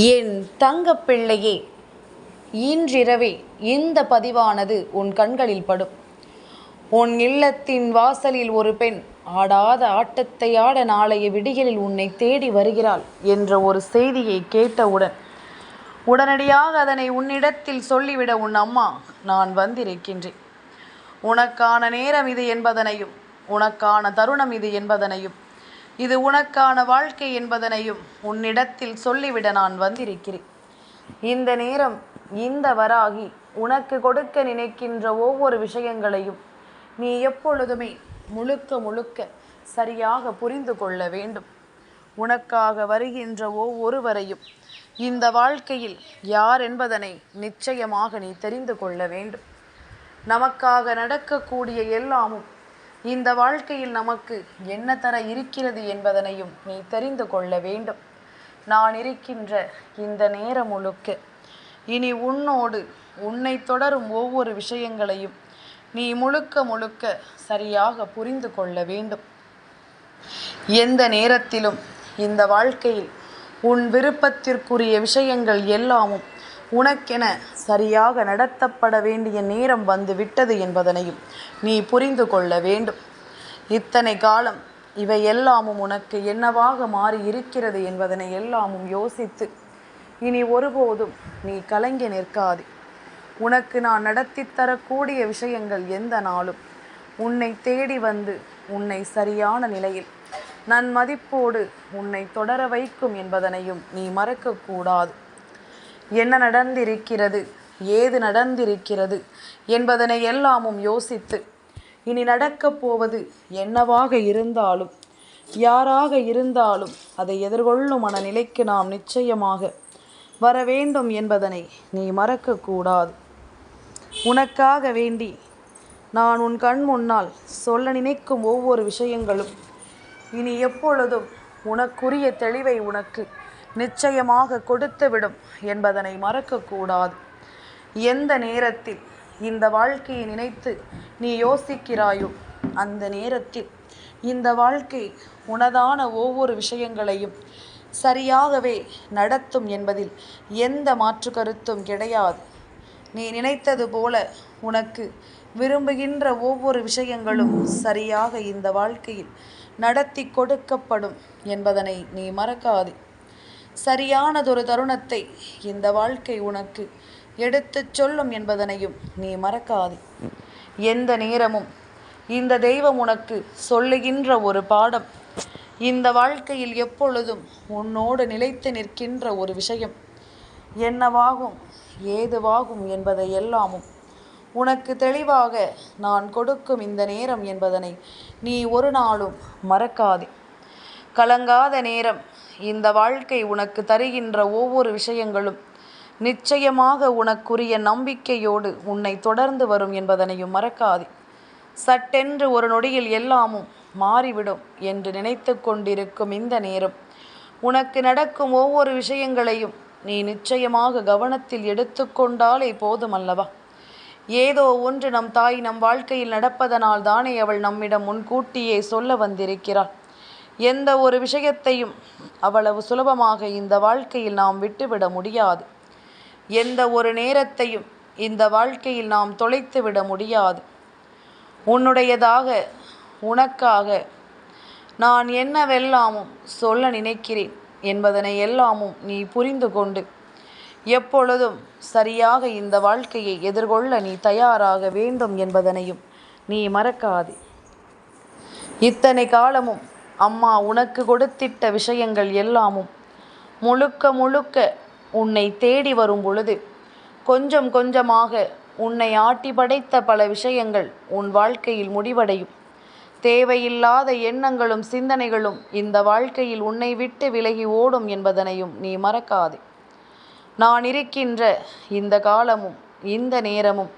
என் தங்கப்பிள்ளையே, இன்றிரவே இந்த பதிவானது உன் கண்களில் படும். உன் இல்லத்தின் வாசலில் ஒரு பெண் ஆடாத ஆட்டத்தை ஆட நாளைய விடியலில் உன்னை தேடி வருகிறாள் என்ற ஒரு செய்தியை கேட்டவுடன் உடனடியாக அதனை உன்னிடத்தில் சொல்லிவிட உன் அம்மா நான் வந்திருக்கின்றேன். உனக்கான நேரம் இது என்பதனையும், உனக்கான தருணம் இது என்பதனையும், இது உனக்கான வாழ்க்கை என்பதனையும் உன்னிடத்தில் சொல்லிவிட நான் வந்திருக்கிறேன். இந்த நேரம் இந்த வராகி உனக்கு கொடுக்க நினைக்கின்ற ஒவ்வொரு விஷயங்களையும் நீ எப்பொழுதுமே முழுக்க முழுக்க சரியாக புரிந்து கொள்ள வேண்டும். உனக்காக வருகின்ற ஒவ்வொருவரையும் இந்த வாழ்க்கையில் யார் என்பதனை நிச்சயமாக நீ தெரிந்து கொள்ள வேண்டும். நமக்காக நடக்கக்கூடிய எல்லாமும் இந்த வாழ்க்கையில் நமக்கு என்ன தர இருக்கிறது என்பதனையும் நீ தெரிந்து கொள்ள வேண்டும். நான் இருக்கின்ற இந்த நேரம் முழுக்க இனி உன்னோடு உன்னை தொடரும் ஒவ்வொரு விஷயங்களையும் நீ முழுக்க முழுக்க சரியாக புரிந்து கொள்ள வேண்டும். எந்த நேரத்திலும் இந்த வாழ்க்கையில் உன் விருப்பத்திற்குரிய விஷயங்கள் எல்லாமும் உனக்கென சரியாக நடத்தப்பட வேண்டிய நேரம் வந்து விட்டது என்பதனையும் நீ புரிந்து கொள்ள வேண்டும். இத்தனை காலம் இவை எல்லாமும் உனக்கு என்னவாக மாறி இருக்கிறது என்பதனை எல்லாமும் யோசித்து இனி ஒருபோதும் நீ கலங்கி நிற்காதே. உனக்கு நான் நடத்தி தரக்கூடிய விஷயங்கள் எந்த நாளும் உன்னை தேடி வந்து உன்னை சரியான நிலையில் நன்மதிப்போடு உன்னை தொடர வைக்கும் என்பதனையும் நீ மறக்கக்கூடாது. என்ன நடந்திருக்கிறது, ஏது நடந்திருக்கிறது என்பதனை எல்லாமும் யோசித்து இனி நடக்கப் போவது என்னவாக இருந்தாலும் யாராக இருந்தாலும் அதை எதிர்கொள்ளும் மனநிலைக்கு நாம் நிச்சயமாக வர வேண்டும் என்பதனை நீ மறக்கக்கூடாது. உனக்காக வேண்டி நான் உன் கண் முன்னால் சொல்ல நினைக்கும் ஒவ்வொரு விஷயங்களும் இனி எப்பொழுதும் உனக்குரிய தெளிவை உனக்கு நிச்சயமாக கொடுத்துவிடும் என்பதனை மறக்கக்கூடாது. எந்த நேரத்தில் இந்த வாழ்க்கையை நினைத்து நீ யோசிக்கிறாயோ அந்த நேரத்தில் இந்த வாழ்க்கை உனதான ஒவ்வொரு விஷயங்களையும் சரியாகவே நடத்தும் என்பதில் எந்த மாற்று கருத்தும் கிடையாது. நீ நினைத்தது போல உனக்கு விரும்புகின்ற ஒவ்வொரு விஷயங்களும் சரியாக இந்த வாழ்க்கையில் நடத்தி கொடுக்கப்படும் என்பதனை நீ மறக்காதே. சரியானதொரு தருணத்தை இந்த வாழ்க்கை உனக்கு எடுத்துச் சொல்லும் என்பதனையும் நீ மறக்காதே. எந்த நேரமும் இந்த தெய்வம் உனக்கு சொல்லுகின்ற ஒரு பாடம், இந்த வாழ்க்கையில் எப்பொழுதும் உன்னோடு நிலைத்து நிற்கின்ற ஒரு விஷயம் என்னவாகும் ஏதுவாகும் என்பதை எல்லாமும் உனக்கு தெளிவாக நான் கொடுக்கும் இந்த நேரம் என்பதனை நீ ஒரு நாளும் மறக்காதே. கலங்காத நேரம் இந்த வாழ்க்கை உனக்கு தருகின்ற ஒவ்வொரு விஷயங்களும் நிச்சயமாக உனக்குரிய நம்பிக்கையோடு உன்னை தொடர்ந்து வரும் என்பதனையும் மறக்காதே. சட்டென்று ஒரு நொடியில் எல்லாமும் மாறிவிடும் என்று நினைத்து கொண்டிருக்கும் இந்த நேரம் உனக்கு நடக்கும் ஒவ்வொரு விஷயங்களையும் நீ நிச்சயமாக கவனத்தில் எடுத்துக்கொண்டாலே போதுமல்லவா? ஏதோ ஒன்று நம் தாய் நம் வாழ்க்கையில் நடப்பதனால் தானே அவள் நம்மிடம் முன்கூட்டியே சொல்ல வந்திருக்கிறாள். எந்த ஒரு விஷயத்தையும் அவ்வளவு சுலபமாக இந்த வாழ்க்கையில் நாம் விட்டுவிட முடியாது. எந்த ஒரு நேரத்தையும் இந்த வாழ்க்கையில் நாம் தொலைத்து விட முடியாது. உன்னுடையதாக உனக்காக நான் என்னவெல்லாமும் சொல்ல நினைக்கிறேன் என்பதனை எல்லாமும் நீ புரிந்து கொண்டு எப்பொழுதும் சரியாக இந்த வாழ்க்கையை எதிர்கொள்ள நீ தயாராக வேண்டும் என்பதனையும் நீ மறக்காதே. இத்தனை காலமும் அம்மா உனக்கு கொடுத்திட்ட விஷயங்கள் எல்லாமும் முழுக்க முழுக்க உன்னை தேடி வரும் பொழுது கொஞ்சம் கொஞ்சமாக உன்னை ஆட்டி படைத்த பல விஷயங்கள் உன் வாழ்க்கையில் முடிவடையும். தேவையில்லாத எண்ணங்களும் சிந்தனைகளும் இந்த வாழ்க்கையில் உன்னை விட்டு விலகி ஓடும் என்பதனையும் நீ மறக்காதே. நான் இருக்கின்ற இந்த காலமும் இந்த நேரமும்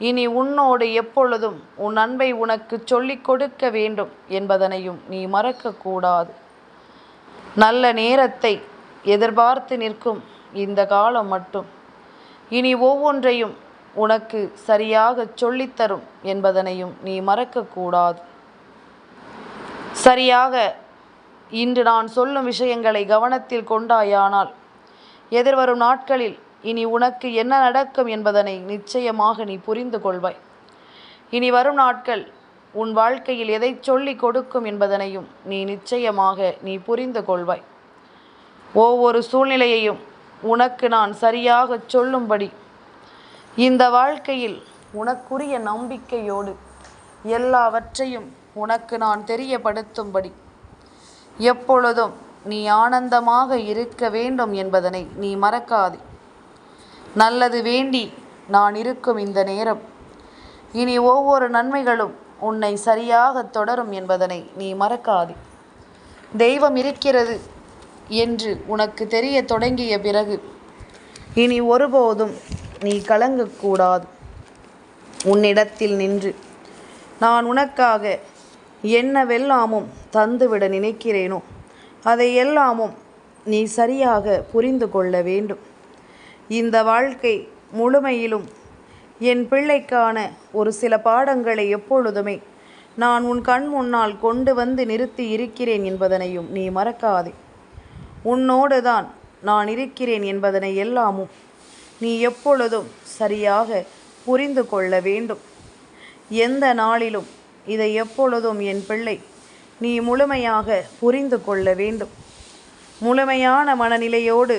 இனி உன்னோடு எப்பொழுதும் உன் அன்பை உனக்கு சொல்லிக் கொடுக்க வேண்டும் என்பதனையும் நீ மறக்கக்கூடாது. நல்ல நேரத்தை எதிர்பார்த்து நிற்கும் இந்த காலம் மட்டும் இனி ஒவ்வொன்றையும் உனக்கு சரியாக சொல்லித்தரும் என்பதனையும் நீ மறக்கக்கூடாது. சரியாக இன்று நான் சொல்லும் விஷயங்களை கவனத்தில் கொண்டாயானால் எதிர்வரும் நாட்களில் இனி உனக்கு என்ன நடக்கும் என்பதனை நிச்சயமாக நீ புரிந்து கொள்வாய். இனி வரும் நாட்கள் உன் வாழ்க்கையில் எதை சொல்லிக் கொடுக்கும் என்பதனையும் நீ நிச்சயமாக நீ புரிந்து கொள்வாய். ஒவ்வொரு சூழ்நிலையையும் உனக்கு நான் சரியாக சொல்லும்படி, இந்த வாழ்க்கையில் உனக்குரிய நம்பிக்கையோடு எல்லாவற்றையும் உனக்கு நான் தெரியப்படுத்தும்படி, எப்பொழுதும் நீ ஆனந்தமாக இருக்க வேண்டும் என்பதனை நீ மறக்காதே. நல்லது வேண்டி நான் இருக்கும் இந்த நேரம் இனி ஒவ்வொரு நன்மைகளும் உன்னை சரியாக தொடரும் என்பதனை நீ மறக்காதே. தெய்வம் இருக்கிறது என்று உனக்கு தெரிய தொடங்கிய பிறகு இனி ஒருபோதும் நீ கலங்கக்கூடாது. உன்னிடத்தில் நின்று நான் உனக்காக என்னவெல்லாமும் தந்துவிட நினைக்கிறேனோ அதை எல்லாமும் நீ சரியாக புரிந்து கொள்ள வேண்டும். இந்த வாழ்க்கை முழுமையிலும் என் பிள்ளைக்கான ஒரு சில பாடங்களை எப்பொழுதுமே நான் உன் கண் முன்னால் கொண்டு வந்து நிறுத்தி இருக்கிறேன் என்பதனையும் நீ மறக்காதே. உன்னோடு தான் நான் இருக்கிறேன் என்பதனை எல்லாமும் நீ எப்பொழுதும் சரியாக புரிந்து கொள்ள வேண்டும். எந்த நாளிலும் இதை எப்பொழுதும் என் பிள்ளை நீ முழுமையாக புரிந்து கொள்ள வேண்டும். முழுமையான மனநிலையோடு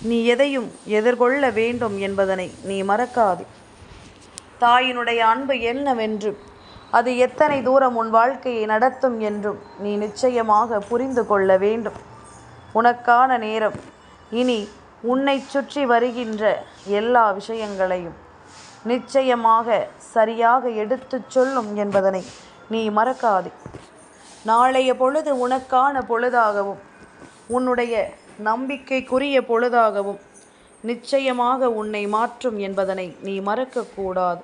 நீ எதையும் எதிர்கொள்ள வேண்டும் என்பதனை நீ மறக்காதே. தாயினுடைய அன்பு என்னவென்றும் அது எத்தனை தூரம் உன் வாழ்க்கையை நடத்தும் என்றும் நீ நிச்சயமாக புரிந்து கொள்ள வேண்டும். உனக்கான நேரம் இனி உன்னை சுற்றி வருகின்ற எல்லா விஷயங்களையும் நிச்சயமாக சரியாக எடுத்துச் சொல்லும் என்பதனை நீ மறக்காதே. நாளைய பொழுது உனக்கான பொழுதாகவும் உன்னுடைய நம்பிக்கைக்குரிய பொழுதாகவும் நிச்சயமாக உன்னை மாற்றும் என்பதனை நீ மறக்கக்கூடாது.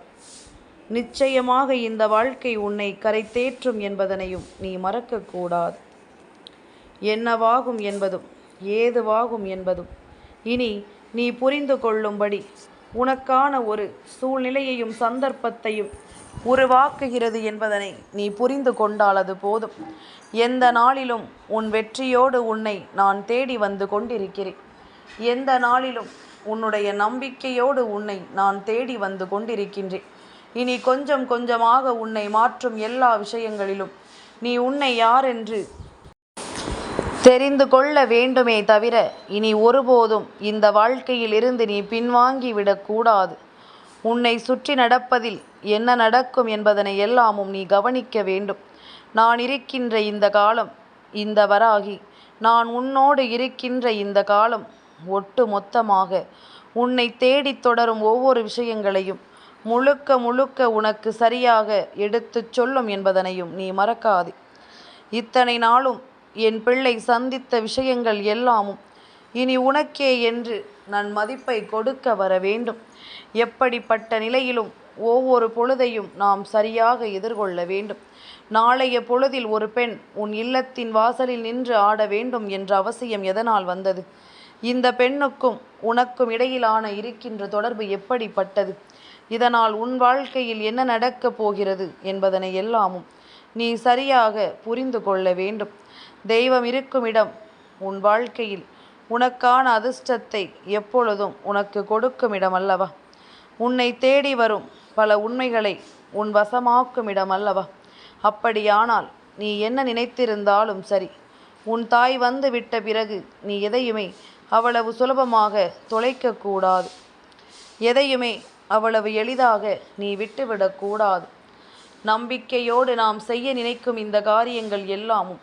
நிச்சயமாக இந்த வாழ்க்கை உன்னை கரை தேற்றும் என்பதனையும் நீ மறக்கக்கூடாது. என்னவாகும் என்பதும் ஏதுவாகும் என்பதும் இனி நீ புரிந்து கொள்ளும்படி உனக்கான ஒரு சூழ்நிலையையும் சந்தர்ப்பத்தையும் உருவாக்குகிறது என்பதனை நீ புரிந்து கொண்டால் அது போதும். எந்த நாளிலும் உன் வெற்றியோடு உன்னை நான் தேடி வந்து கொண்டிருக்கிறேன். எந்த நாளிலும் உன்னுடைய நம்பிக்கையோடு உன்னை நான் தேடி வந்து கொண்டிருக்கின்றேன். இனி கொஞ்சம் கொஞ்சமாக உன்னை மாற்றும் எல்லா விஷயங்களிலும் நீ உன்னை யார் என்று தெரிந்து கொள்ள வேண்டுமே தவிர இனி ஒருபோதும் இந்த வாழ்க்கையில் இருந்து நீ பின்வாங்கி விடக்கூடாது. உன்னை சுற்றி நடப்பதில் என்ன நடக்கும் என்பதனை எல்லாமும் நீ கவனிக்க வேண்டும். நான் இருக்கின்ற இந்த காலம், இந்த வராகி, நான் உன்னோடு இருக்கின்ற இந்த காலம் ஒட்டு மொத்தமாக உன்னை தேடித் தொடரும் ஒவ்வொரு விஷயங்களையும் முழுக்க முழுக்க உனக்கு சரியாக எடுத்துச் சொல்லும் என்பதனையும் நீ மறக்காதே. இத்தனை நாளும் என் பிள்ளை சந்தித்த விஷயங்கள் எல்லாமும் இனி உனக்கே என்று நான் மதிப்பை கொடுக்க வர வேண்டும். எப்படிப்பட்ட நிலையிலும் ஒவ்வொரு பொழுதையும் நாம் சரியாக எதிர்கொள்ள வேண்டும். நாளைய பொழுதில் ஒரு பெண் உன் இல்லத்தின் வாசலில் நின்று ஆட வேண்டும் என்ற அவசியம் எதனால் வந்தது? இந்த பெண்ணுக்கும் உனக்கும் இடையிலான இருக்கின்ற தொடர்பு எப்படிப்பட்டது? இதனால் உன் வாழ்க்கையில் என்ன நடக்கப் போகிறது என்பதனை எல்லாமும் நீ சரியாக புரிந்து கொள்ள வேண்டும். தெய்வம் இருக்கும் இடம் உன் வாழ்க்கையில் உனக்கான அதிர்ஷ்டத்தை எப்பொழுதும் உனக்கு கொடுக்கும் இடம் அல்லவா? உன்னை தேடி வரும் பல உண்மைகளை உன் வசமாக்கும் இடம் அல்லவா? அப்படியானால் நீ என்ன நினைத்திருந்தாலும் சரி, உன் தாய் வந்து விட்ட பிறகு நீ எதையுமே அவ்வளவு சுலபமாக தொலைக்கக்கூடாது. எதையுமே அவ்வளவு எளிதாக நீ விட்டுவிடக்கூடாது. நம்பிக்கையோடு நாம் செய்ய நினைக்கும் இந்த காரியங்கள் எல்லாமும்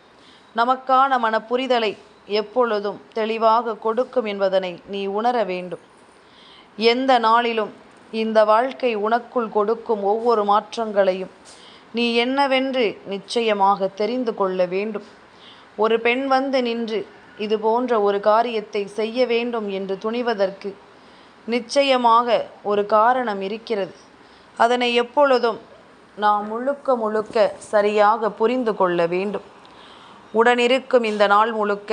நமக்கான மனப்புரிதலை எப்பொழுதும் தெளிவாக கொடுக்கும் என்பதனை நீ உணர வேண்டும். எந்த நாளிலும் இந்த வாழ்க்கை உனக்குள் கொடுக்கும் ஒவ்வொரு மாற்றங்களையும் நீ என்னவென்று நிச்சயமாக தெரிந்து கொள்ள வேண்டும். ஒரு பெண் வந்து நின்று இது போன்ற ஒரு காரியத்தை செய்ய வேண்டும் என்று துணிவதற்கு நிச்சயமாக ஒரு காரணம் இருக்கிறது. அதனை எப்பொழுதும் நாம் முழுக்க முழுக்க சரியாக புரிந்து கொள்ள வேண்டும். உடனிருக்கும் இந்த நாள் முழுக்க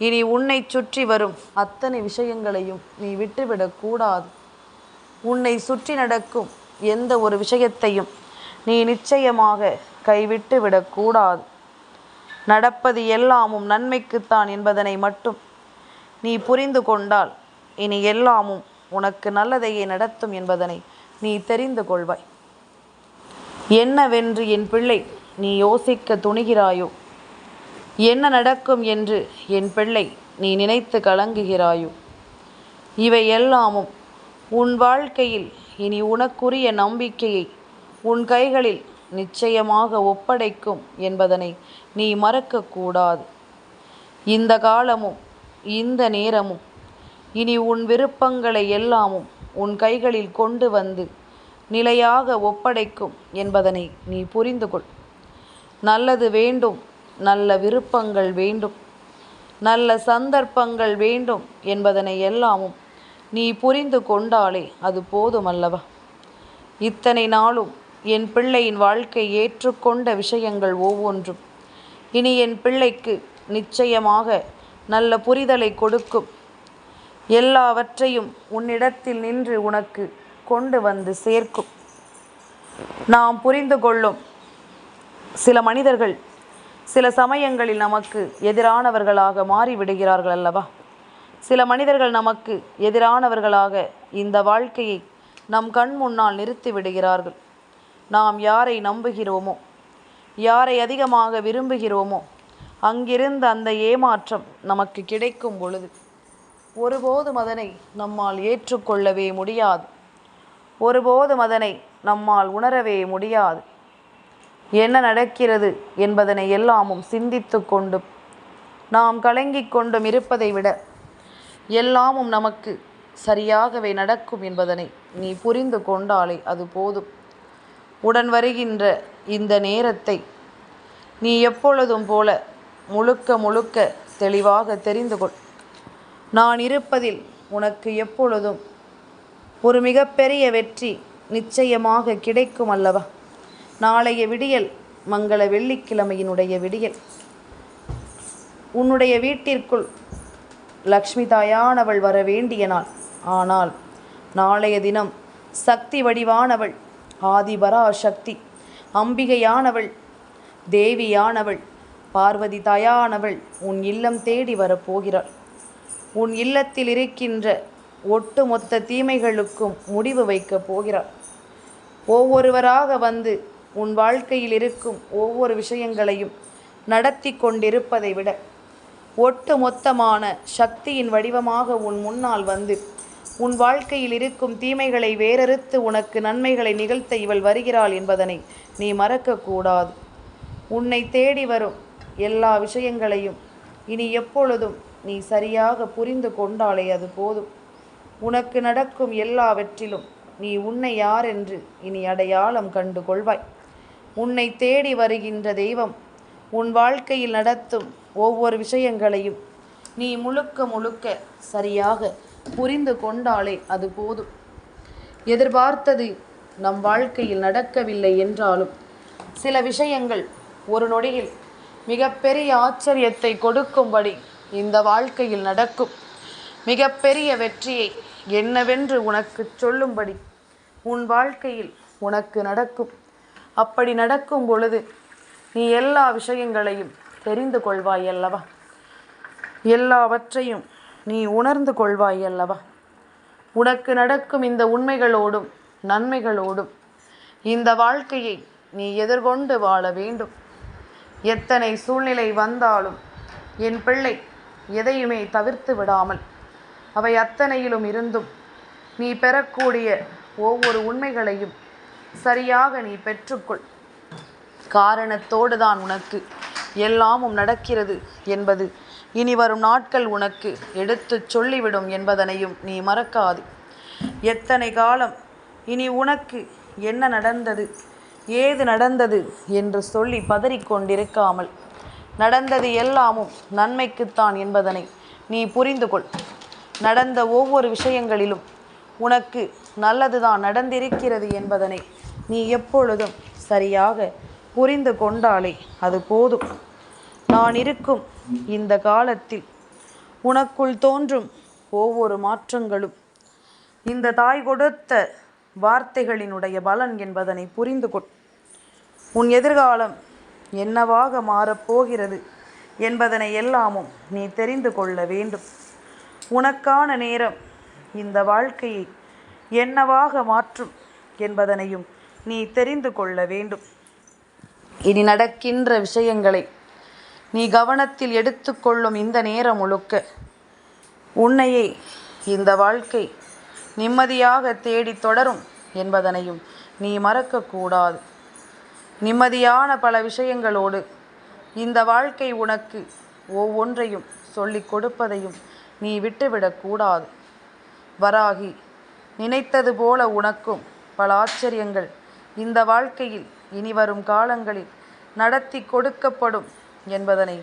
இனி உன்னை சுற்றி வரும் அத்தனை விஷயங்களையும் நீ விட்டுவிடக்கூடாது. உன்னை சுற்றி நடக்கும் எந்த ஒரு விஷயத்தையும் நீ நிச்சயமாக கைவிட்டு விடக்கூடாது. நடப்பது எல்லாமும் நன்மைக்குத்தான் என்பதனை மட்டும் நீ புரிந்து கொண்டால் இனி எல்லாமும் உனக்கு நல்லதையே நடத்தும் என்பதனை நீ தெரிந்து கொள்வாய். என்னவென்று என் பிள்ளை நீ யோசிக்க துணிகிறாயோ, என்ன நடக்கும் என்று என் பிள்ளை நீ நினைத்து கலங்குகிறாயோ, இவை எல்லாமும் உன் வாழ்க்கையில் இனி உனக்குரிய நம்பிக்கையை உன் கைகளில் நிச்சயமாக ஒப்படைக்கும் என்பதனை நீ மறக்கக்கூடாது. இந்த காலமும் இந்த நேரமும் இனி உன் விருப்பங்களை எல்லாமும் உன் கைகளில் கொண்டு வந்து நிலையாக ஒப்படைக்கும் என்பதனை நீ புரிந்து கொள். நல்லது வேண்டும், நல்ல விருப்பங்கள் வேண்டும், நல்ல சந்தர்ப்பங்கள் வேண்டும் என்பதனை எல்லாமும் நீ புரிந்து கொண்டாலே அது போதுமல்லவா? இத்தனை நாளும் என் பிள்ளையின் வாழ்க்கை ஏற்றுக்கொண்ட விஷயங்கள் ஒவ்வொன்றும் இனி என் பிள்ளைக்கு நிச்சயமாக நல்ல புரிதலை கொடுக்கும். எல்லாவற்றையும் உன்னிடத்தில் நின்று உனக்கு கொண்டு வந்து சேர்க்கும். நாம் புரிந்து கொள்ளும் சில மனிதர்கள் சில சமயங்களில் நமக்கு எதிரானவர்களாக மாறிவிடுகிறார்கள் அல்லவா? சில மனிதர்கள் நமக்கு எதிரானவர்களாக இந்த வாழ்க்கையை நம் கண் முன்னால் நிறுத்தி விடுகிறார்கள். நாம் யாரை நம்புகிறோமோ, யாரை அதிகமாக விரும்புகிறோமோ, அங்கிருந்து அந்த ஏமாற்றம் நமக்கு கிடைக்கும் பொழுது ஒருபோதும் அதனை நம்மால் ஏற்றுக்கொள்ளவே முடியாது. ஒருபோதும் அதனை நம்மால் உணரவே முடியாது. என்ன நடக்கிறது என்பதனை எல்லாமும் சிந்தித்து கொண்டும் நாம் கலங்கிக் கொண்டும் இருப்பதை விட எல்லாமும் நமக்கு சரியாகவே நடக்கும் என்பதனை நீ புரிந்து கொண்டாலே அது போதும். உடன் வருகின்ற இந்த நேரத்தை நீ எப்பொழுதும் போல முழுக்க முழுக்க தெளிவாக தெரிந்து கொள். நான் இருப்பதில் உனக்கு எப்பொழுதும் ஒரு மிகப்பெரிய வெற்றி நிச்சயமாக கிடைக்கும் அல்லவா? நாளைய விடியல் மங்கள வெள்ளிக்கிழமையினுடைய விடியல். உன்னுடைய வீட்டிற்குள் லக்ஷ்மி தாயானவள் வர வேண்டிய நாள். ஆனால் நாளைய தினம் சக்தி வடிவானவள், ஆதிபரா சக்தி, அம்பிகையானவள், தேவியானவள், பார்வதி தாயானவள் உன் இல்லம் தேடி வரப்போகிறாள். உன் இல்லத்தில் இருக்கின்ற ஒட்டுமொத்த தீமைகளுக்கும் முடிவு வைக்கப் போகிறாள். ஒவ்வொருவராக வந்து உன் வாழ்க்கையில் இருக்கும் ஒவ்வொரு விஷயங்களையும் நடத்தி கொண்டிருப்பதை விட ஒட்டு மொத்தமான சக்தியின் வடிவமாக உன் முன்னால் வந்து உன் வாழ்க்கையில் இருக்கும் தீமைகளை வேறறுத்து உனக்கு நன்மைகளை நிகழ்த்த இவள் வருகிறாள் என்பதனை நீ மறக்கக்கூடாது. உன்னை தேடி வரும் எல்லா விஷயங்களையும் இனி எப்பொழுதும் நீ சரியாக புரிந்து கொண்டாலே அது போதும். உனக்கு நடக்கும் எல்லாவற்றிலும் நீ உன்னை யார் என்று இனி அடையாளம் கண்டு கொள்வாய். உன்னை தேடி வருகின்ற தெய்வம் உன் வாழ்க்கையில் நடத்தும் ஒவ்வொரு விஷயங்களையும் நீ முழுக்க முழுக்க சரியாக புரிந்து கொண்டாலே அது போதும். எதிர்பார்த்தது நம் வாழ்க்கையில் நடக்கவில்லை என்றாலும் சில விஷயங்கள் ஒரு நொடியில் மிகப்பெரிய ஆச்சரியத்தை கொடுக்கும்படி இந்த வாழ்க்கையில் நடக்கும். மிகப்பெரிய வெற்றியை என்னவென்று உனக்கு சொல்லும்படி உன் வாழ்க்கையில் உனக்கு நடக்கும். அப்படி நடக்கும் பொழுது நீ எல்லா விஷயங்களையும் தெரிந்து கொள்வாய் அல்லவா? எல்லாவற்றையும் நீ உணர்ந்து கொள்வாய் அல்லவா? உனக்கு நடக்கும் இந்த உண்மைகளோடும் நன்மைகளோடும் இந்த வாழ்க்கையை நீ எதிர்கொண்டு வாழ வேண்டும். எத்தனை சூழ்நிலை வந்தாலும் என் பிள்ளை எதையுமே தவிர்த்து விடாமல் அவை அத்தனையிலும் இருந்தும் நீ பெறக்கூடிய ஒவ்வொரு உண்மைகளையும் சரியாக நீ பெற்றுக்கொள். காரணத்தோடு தான் உனக்கு எல்லாமும் நடக்கிறது என்பது இனி வரும் நாட்கள் உனக்கு எடுத்து சொல்லிவிடும் என்பதனையும் நீ மறக்காது. எத்தனை காலம் இனி உனக்கு என்ன நடந்தது, ஏது நடந்தது என்று சொல்லி பதறிக்கொண்டிருக்காமல் நடந்தது எல்லாமும் நன்மைக்குத்தான் என்பதனை நீ புரிந்து கொள். நடந்த ஒவ்வொரு விஷயங்களிலும் உனக்கு நல்லதுதான் நடந்திருக்கிறது என்பதனை நீ எப்பொழுதும் சரியாக புரிந்து கொண்டாலே அது போதும். நான் இருக்கும் இந்த காலத்தில் உனக்குள் தோன்றும் ஒவ்வொரு மாற்றங்களும் இந்த தாய் கொடுத்த வார்த்தைகளினுடைய பலன் என்பதனை புரிந்து கொள். உன் எதிர்காலம் என்னவாக மாறப்போகிறது என்பதனை எல்லாமும் நீ தெரிந்து கொள்ள வேண்டும். உனக்கான நேரம் இந்த வாழ்க்கையை என்னவாக மாற்றும் என்பதனையும் நீ தெரிந்து கொள்ள வேண்டும். இனி நடக்கின்ற விஷயங்களை நீ கவனத்தில் எடுத்துக்கொள்ளும் இந்த நேரம் முழுக்க உன்னையே இந்த வாழ்க்கை நிம்மதியாக தேடி தொடரும் என்பதனையும் நீ மறக்கக்கூடாது. நிம்மதியான பல விஷயங்களோடு இந்த வாழ்க்கை உனக்கு ஒவ்வொன்றையும் சொல்லிக் கொடுப்பதையும் நீ விட்டுவிடக்கூடாது. வராகி நினைத்தது போல உனக்கும் பல ஆச்சரியங்கள் இந்த வாழ்க்கையில் இனி வரும் காலங்களில் நடத்தி கொடுக்கப்படும் என்பதனை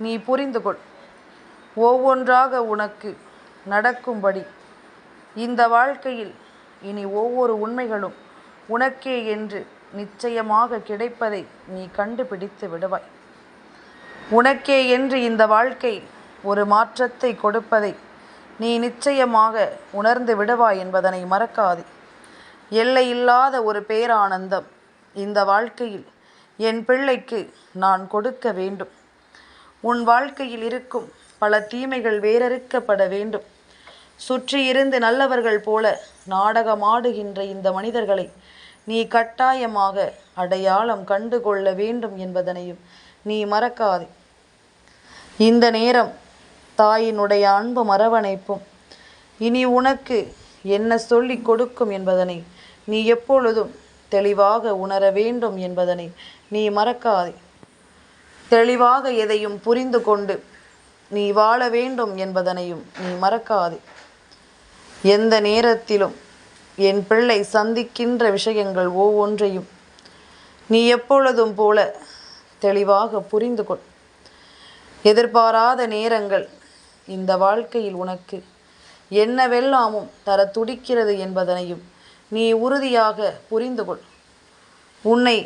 நீ புரிந்து கொள். ஒவ்வொன்றாக உனக்கு நடக்கும்படி இந்த வாழ்க்கையில் இனி ஒவ்வொரு உண்மைகளும் உனக்கே என்று நிச்சயமாக கிடைப்பதை நீ கண்டுபிடித்து விடுவாய். உனக்கே என்று இந்த வாழ்க்கை ஒரு மாற்றத்தை கொடுப்பதை நீ நிச்சயமாக உணர்ந்து விடுவாய் என்பதனை மறக்காதே. எல்லையில்லாத ஒரு பேரானந்தம் இந்த வாழ்க்கையில் என் பிள்ளைக்கு நான் கொடுக்க வேண்டும். உன் வாழ்க்கையில் இருக்கும் பல தீமைகள் வேறறுக்கப்பட வேண்டும். சுற்றியிருந்து நல்லவர்கள் போல நாடகமாடுகின்ற இந்த மனிதர்களை நீ கட்டாயமாக அடையாளம் கண்டு கொள்ள வேண்டும் என்பதனையும் நீ மறக்காதே. இந்த நேரம் தாயினுடைய அன்பும் அரவணைப்பும் இனி உனக்கு என்ன சொல்லிக் கொடுக்கும் என்பதனை நீ எப்பொழுதும் தெளிவாக உணர வேண்டும் என்பதனை நீ மறக்காதே. தெளிவாக எதையும் புரிந்து கொண்டு நீ வாழ வேண்டும் என்பதனையும் நீ மறக்காதே. எந்த நேரத்திலும் என் பிள்ளை சந்திக்கின்ற விஷயங்கள் ஒவ்வொன்றையும் நீ எப்பொழுதும் போல தெளிவாக புரிந்து கொள். எதிர்பாராத நேரங்கள் இந்த வாழ்க்கையில் உனக்கு என்னவெல்லாமும் தர துடிக்கிறது என்பதனையும் நீ உறுதியாக புரிந்து கொள். உன்னை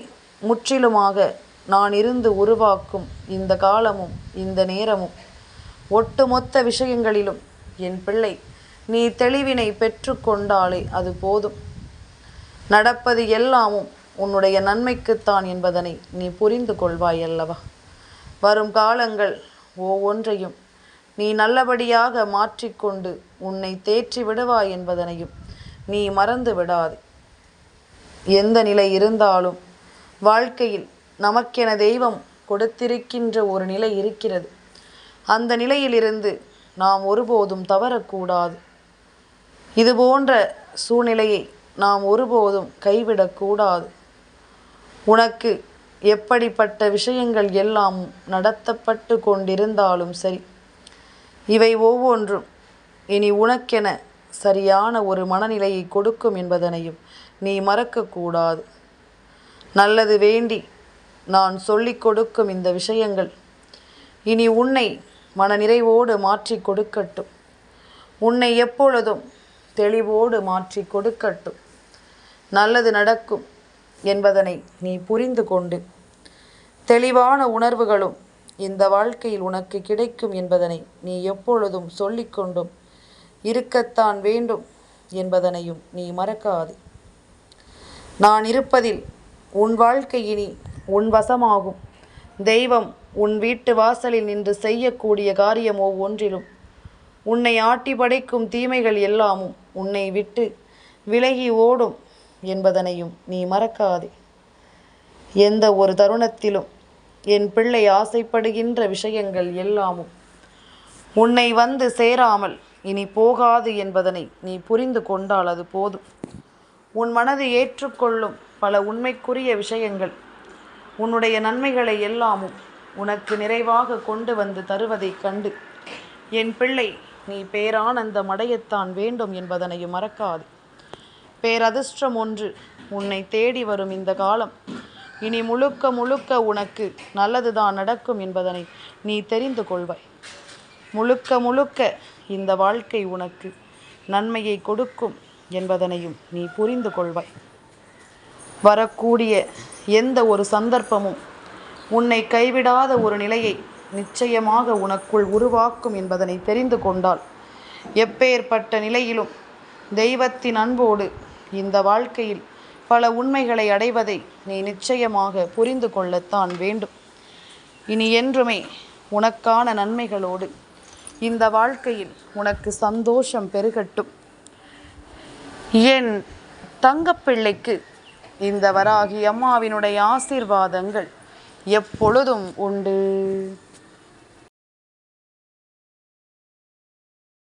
முற்றிலுமாக நான் இருந்து உருவாக்கும் இந்த காலமும் இந்த நேரமும் ஒட்டுமொத்த விஷயங்களிலும் என் பிள்ளை நீ தெளிவினை பெற்று கொண்டாலே அது போதும். நடப்பது எல்லாமும் உன்னுடைய நன்மைக்குத்தான் என்பதனை நீ புரிந்து கொள்வாய் அல்லவா? வரும் காலங்கள் ஒவ்வொன்றையும் நீ நல்லபடியாக மாற்றிக்கொண்டு உன்னை தேற்றி விடுவாய் என்பதனையும் நீ மறந்து விடாதே. எந்த நிலை இருந்தாலும் வாழ்க்கையில் நமக்கென தெய்வம் கொடுத்திருக்கின்ற ஒரு நிலை இருக்கிறது. அந்த நிலையிலிருந்து நாம் ஒருபோதும் தவறக்கூடாது. இது போன்ற சூழ்நிலையை நாம் ஒருபோதும் கைவிடக்கூடாது. உனக்கு எப்படிப்பட்ட விஷயங்கள் எல்லாம் நடத்தப்பட்டு கொண்டிருந்தாலும் சரி, இவை ஒவ்வொன்றும் இனி உனக்கென சரியான ஒரு மனநிலையை கொடுக்கும் என்பதனையும் நீ மறக்கக்கூடாது. நல்லது வேண்டி நான் சொல்லிக் கொடுக்கும் இந்த விஷயங்கள் இனி உன்னை மனநிறைவோடு மாற்றி கொடுக்கட்டும். உன்னை எப்பொழுதும் தெளிவோடு மாற்றி கொடுக்கட்டும். நல்லது நடக்கும் என்பதனை நீ புரிந்து கொண்டு தெளிவான உணர்வுகளும் இந்த வாழ்க்கையில் உனக்கு கிடைக்கும் என்பதனை நீ எப்பொழுதும் சொல்லிக்கொண்டும் இருக்கத்தான் வேண்டும் என்பதனையும் நீ மறக்காதே. நான் இருப்பதில் உன் வாழ்க்கை இனி உன் வசமாகும். தெய்வம் உன் வீட்டு வாசலில் நின்று செய்யக்கூடிய காரியம் ஒவ்வொன்றிலும் உன்னை ஆட்டி படைக்கும் தீமைகள் எல்லாமும் உன்னை விட்டு விலகி ஓடும் என்பதனையும் நீ மறக்காதே. எந்த ஒரு தருணத்திலும் என் பிள்ளை ஆசைப்படுகின்ற விஷயங்கள் எல்லாமும் உன்னை வந்து சேராமல் இனி போகாது என்பதனை நீ புரிந்து கொண்டால் அது போதும். உன் மனது ஏற்றுக்கொள்ளும் பல உண்மைக்குரிய விஷயங்கள் உன்னுடைய நன்மைகளை எல்லாமும் உனக்கு நிறைவாக கொண்டு வந்து தருவதைக் கண்டு என் பிள்ளை நீ பேரானந்தம் அடையத்தான் வேண்டும் என்பதனையும் மறக்காது. பேரதிர்ஷ்டம் ஒன்று உன்னை தேடி வரும் இந்த காலம் இனி முழுக்க முழுக்க உனக்கு நல்லதுதான் நடக்கும் என்பதனை நீ தெரிந்து கொள்வாய். முழுக்க முழுக்க இந்த வாழ்க்கை உனக்கு நன்மையை கொடுக்கும் என்பதனையும் நீ புரிந்து கொள்வாய். வரக்கூடிய எந்த ஒரு சந்தர்ப்பமும் உன்னை கைவிடாத ஒரு நிலையை நிச்சயமாக உனக்குள் உருவாக்கும் என்பதனை தெரிந்து கொண்டால் எப்பேற்பட்ட நிலையிலும் தெய்வத்தின் அன்போடு இந்த வாழ்க்கையில் பல உண்மைகளை அடைவதை நீ நிச்சயமாக புரிந்து கொள்ளத்தான் வேண்டும். இனி என்றுமே உனக்கான நன்மைகளோடு இந்த வாழ்க்கையில் உனக்கு சந்தோஷம் பெருகட்டும். என் தங்கப்பிள்ளைக்கு இந்த வராகி அம்மாவினுடைய ஆசீர்வாதங்கள் எப்பொழுதும் உண்டு.